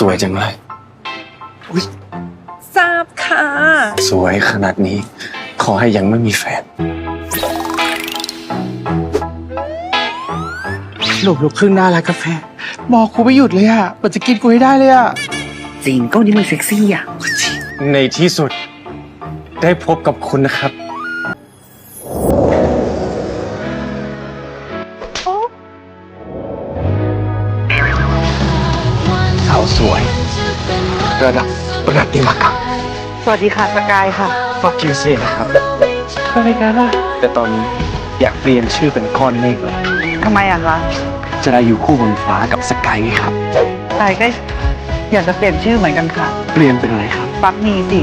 วยจังเลย ทราบค่ะ สวยขนาดนี้ ขอให้ยังไม่มีแฟน หลบลุกครึ่งหน้าร้านกาแฟบอกกูไม่หยุดเลยอะมันจะกินกูให้ได้เลยอะ จริงก็นี่มึงเซ็กซี่อ่ะ ในที่สุด ได้พบกับคุณนะครับ สาวสวย ระดับประติมากรรม สวัสดีค่ะสกายค่ะ Fuck you say นะครับอะไรกันล่ะแต่ตอนนี้อยากเปลี่ยนชื่อเป็นก้อนเมฆเลย ทำไมอ่ะคะ จะได้อยู่คู่บนฟ้ากับสกายไงครับ สกายก็อยากจะเปลี่ยนชื่อเหมือนกันค่ะ เปลี่ยนเป็นอะไรครับ ปั๊บมีสิ